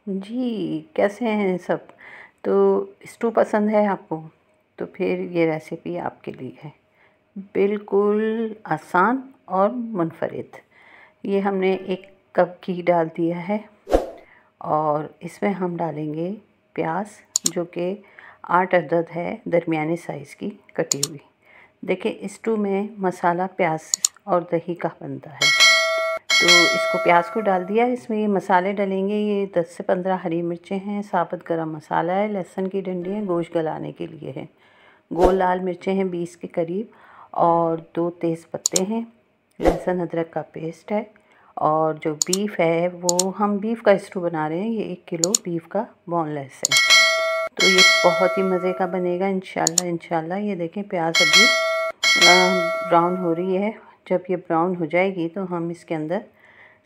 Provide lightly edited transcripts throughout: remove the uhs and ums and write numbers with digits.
जी, कैसे हैं सब? तो स्टू पसंद है आपको? तो फिर ये रेसिपी आपके लिए है। बिल्कुल आसान और मुनफ़रिद। ये हमने 1 कप घी डाल दिया है और इसमें हम डालेंगे प्याज़, जो कि 8 अदद है, दरमियाने साइज़ की कटी हुई। देखिए, स्टू में मसाला प्याज़ और दही का बनता है। तो इसको प्याज को डाल दिया, इसमें ये मसाले डलेंगे। ये 10 से 15 हरी मिर्चें हैं, साबुत गरम मसाला है, लहसुन की डंडी है, गोश्त गलाने के लिए है, गोल लाल मिर्चें हैं 20 के करीब, और 2 तेज़ पत्ते हैं, लहसुन अदरक का पेस्ट है। और जो बीफ है, वो हम बीफ का स्टू बना रहे हैं। ये 1 किलो बीफ का बोनलेस है। तो ये बहुत ही मज़े का बनेगा इंशाल्लाह इंशाल्लाह। ये देखें, प्याज अभी ब्राउन हो रही है। जब ये ब्राउन हो जाएगी तो हम इसके अंदर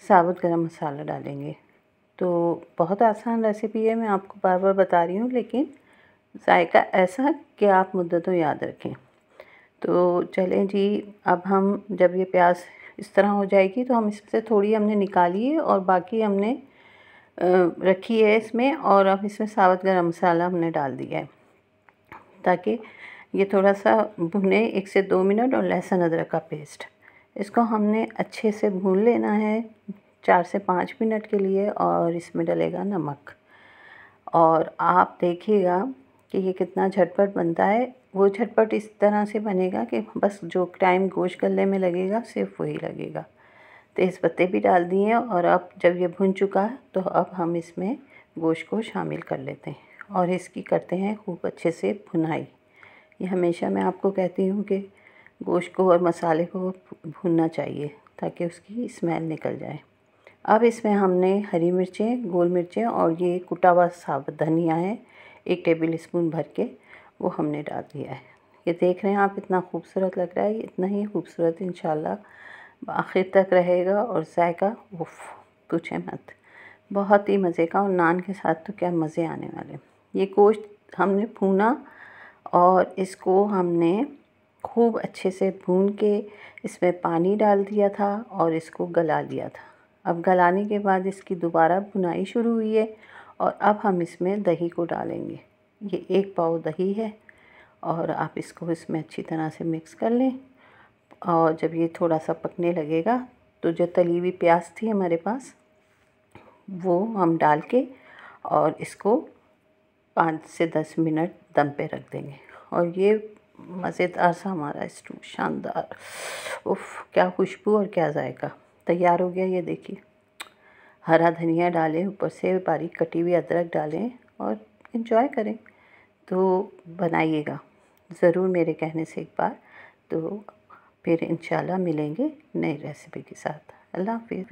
साबुत गरम मसाला डालेंगे। तो बहुत आसान रेसिपी है, मैं आपको बार बार बता रही हूँ, लेकिन जायका ऐसा कि आप मुद्दतों याद रखें। तो चलें जी, अब हम जब ये प्याज इस तरह हो जाएगी तो हम इसमें से थोड़ी हमने निकाली है और बाकी हमने रखी है इसमें। और अब इसमें साबुत गरम मसाला हमने डाल दिया है ताकि ये थोड़ा सा भुने 1 से 2 मिनट। और लहसुन अदरक का पेस्ट, इसको हमने अच्छे से भून लेना है 4 से 5 मिनट के लिए। और इसमें डलेगा नमक। और आप देखिएगा कि ये कितना झटपट बनता है। वो झटपट इस तरह से बनेगा कि बस जो टाइम गोश्त गलने में लगेगा सिर्फ वही लगेगा। तेज़ पत्ते भी डाल दिए हैं। और अब जब ये भुन चुका है तो अब हम इसमें गोश्त को शामिल कर लेते हैं और इसकी करते हैं खूब अच्छे से भुनाई। ये हमेशा मैं आपको कहती हूँ कि गोश्त को और मसाले को भूनना चाहिए ताकि उसकी स्मेल निकल जाए। अब इसमें हमने हरी मिर्चें, गोल मिर्चें और ये कुटा हुआ साबुत धनिया है 1 टेबल स्पून भर के, वो हमने डाल दिया है। ये देख रहे हैं आप, इतना खूबसूरत लग रहा है। इतना ही खूबसूरत इंशाल्लाह आखिर तक रहेगा। और जायका उफ़, पूछें मत, बहुत ही मज़े का। और नान के साथ तो क्या मज़े आने वाले। ये गोश्त हमने भूना और इसको हमने खूब अच्छे से भून के इसमें पानी डाल दिया था और इसको गला लिया था। अब गलाने के बाद इसकी दोबारा भुनाई शुरू हुई है। और अब हम इसमें दही को डालेंगे। ये 1 पाव दही है और आप इसको इसमें अच्छी तरह से मिक्स कर लें। और जब ये थोड़ा सा पकने लगेगा तो जो तली हुई प्याज थी हमारे पास, वो हम डाल के और इसको 5 से 10 मिनट दम पे रख देंगे। और ये मज़ेदार सा हमारा स्टू, शानदार, उफ़ क्या खुशबू और क्या जायका, तैयार हो गया। ये देखिए, हरा धनिया डालें, ऊपर से बारीक कटी हुई अदरक डालें और एंजॉय करें। तो बनाइएगा ज़रूर मेरे कहने से एक बार। तो फिर इंशाल्लाह मिलेंगे नई रेसिपी के साथ। अल्लाह हाफ़िज़।